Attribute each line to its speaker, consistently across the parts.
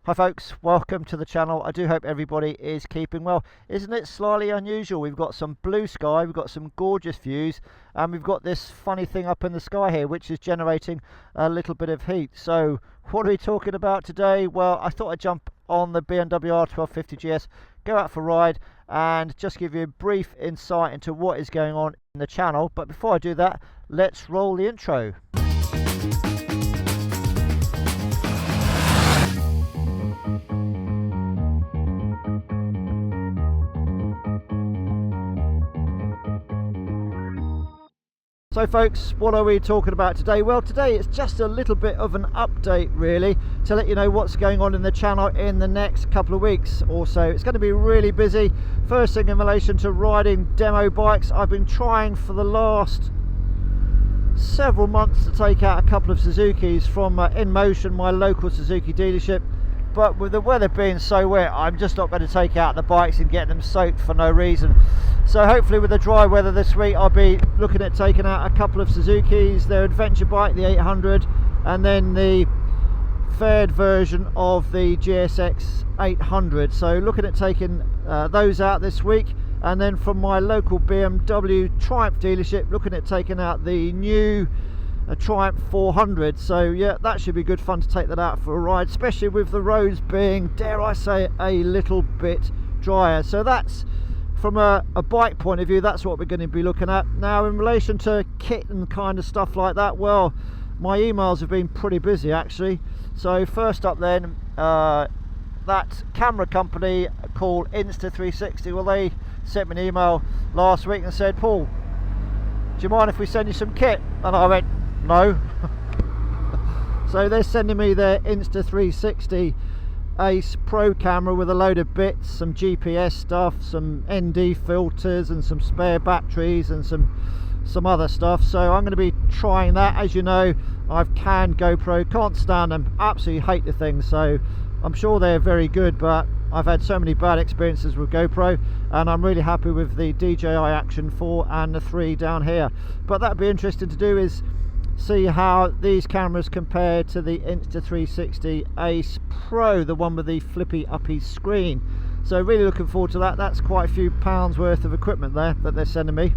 Speaker 1: Hi folks, welcome to the channel. I do hope everybody is keeping well. Isn't it slightly unusual? We've got some blue sky, we've got some gorgeous views, and we've got this funny thing up in the sky here which is generating a little bit of heat. So what are we talking about today? Well, I thought I'd jump on the BMW R1250 GS, go out for a ride and just give you a brief insight into what is going on in the channel. But before I do that, let's roll the intro. So folks, what are we talking about today? Well, today it's just a little bit of an update really to let you know what's going on in the channel in the next couple of weeks or so. It's going to be really busy. First thing in relation to riding demo bikes, I've been trying for the last several months to take out a couple of Suzukis from InMotion, my local Suzuki dealership. But with the weather being so wet, I'm just not going to take out the bikes and get them soaked for no reason. So hopefully with the dry weather this week, I'll be looking at taking out a couple of Suzukis, their adventure bike, the 800, and then the fared version of the GSX800. So looking at taking those out this week. And then from my local BMW Triumph dealership, looking at taking out the new Triumph 400. So yeah, that should be good fun to take that out for a ride, especially with the roads being, dare I say, a little bit drier. So that's from a bike point of view, that's what we're going to be looking at. Now in relation to kit and kind of stuff like that, well, my emails have been pretty busy actually. So first up then, that camera company called Insta360, well, they sent me an email last week and said, Paul, do you mind if we send you some kit? And I went, no. So they're sending me their Insta360 Ace Pro camera with a load of bits, some GPS stuff, some ND filters and some spare batteries and some other stuff. So I'm going to be trying that. As you know, I've canned GoPro, can't stand them, absolutely hate the thing. So I'm sure they're very good, but I've had so many bad experiences with GoPro, and I'm really happy with the DJI Action 4 and the 3 down here. But that'd be interesting to do, is see how these cameras compare to the Insta360 Ace Pro, the one with the flippy uppy screen. So really looking forward to that. That's quite a few pounds worth of equipment there that they're sending me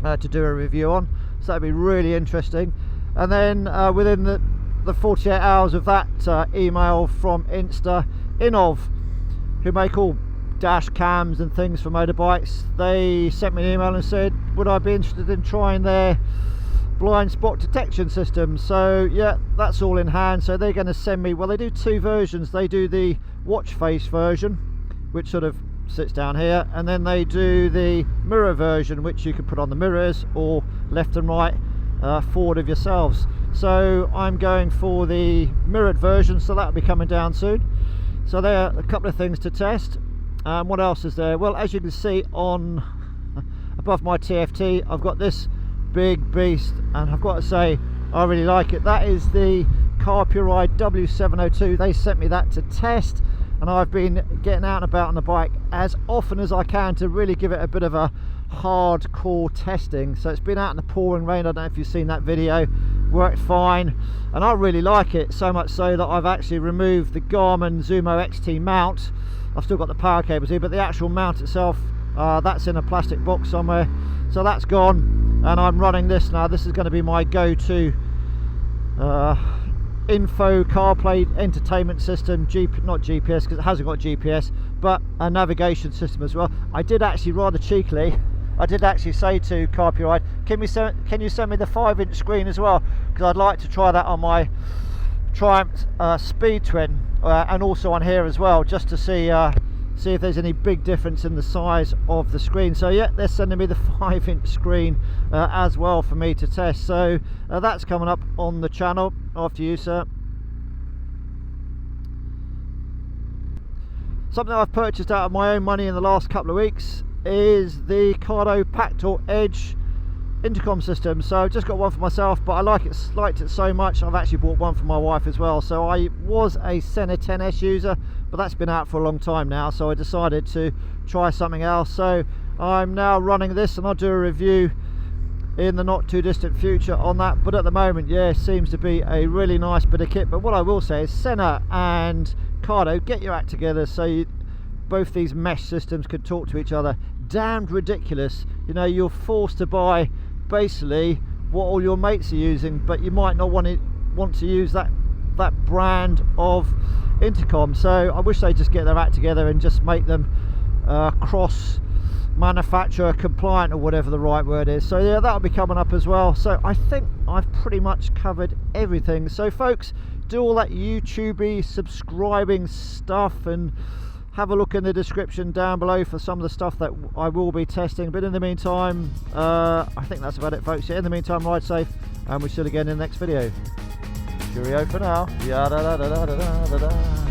Speaker 1: to do a review on. So that'd be really interesting. And then within the 48 hours of that email from Innovv, who make all dash cams and things for motorbikes, they sent me an email and said, would I be interested in trying their blind spot detection system? So yeah, that's all in hand. So they're going to send me, well, they do two versions. They do the watch face version, which sort of sits down here, and then they do the mirror version, which you can put on the mirrors or left and right forward of yourselves. So I'm going for the mirrored version, so that'll be coming down soon. So there are a couple of things to test. What else is there? Well, as you can see on above my TFT, I've got this big beast, and I've got to say I really like it. That is the Carpuride W702. They sent me that to test, and I've been getting out and about on the bike as often as I can to really give it a bit of a hardcore testing. So it's been out in the pouring rain. I don't know if you've seen that video. Worked fine, and I really like it, so much so that I've actually removed the Garmin Zumo XT mount. I've still got the power cables here, but the actual mount itself, that's in a plastic box somewhere, so that's gone, and I'm running this now. This is going to be my go-to info CarPlay entertainment system, not GPS because it hasn't got GPS, but a navigation system as well. I did actually, rather cheekily, I did actually say to Carpuride, can you send me the 5-inch screen as well, because I'd like to try that on my Triumph Speed Twin and also on here as well, just to see if there's any big difference in the size of the screen. So yeah, they're sending me the 5-inch screen as well for me to test. So that's coming up on the channel. After you, sir. Something I've purchased out of my own money in the last couple of weeks is the Cardo Pack Talk Edge intercom system. So I've just got one for myself, but I liked it so much I've actually bought one for my wife as well. So I was a Sena 10S user, but that's been out for a long time now, so I decided to try something else. So I'm now running this, and I'll do a review in the not too distant future on that. But at the moment, yeah, it seems to be a really nice bit of kit. But what I will say is Sena and Cardo, get your act together so both these mesh systems could talk to each other. Damned ridiculous. You know, you're forced to buy basically what all your mates are using, but you might not want to use that brand of intercom. So I wish they'd just get their act together and just make them cross manufacturer compliant, or whatever the right word is. So yeah, that'll be coming up as well. So I think I've pretty much covered everything. So folks, do all that YouTube-y subscribing stuff, and have a look in the description down below for some of the stuff that I will be testing. But in the meantime, I think that's about it, folks. Yeah, in the meantime, ride safe, and we'll see you again in the next video. Cheerio for now. Yeah, da da da da da da da.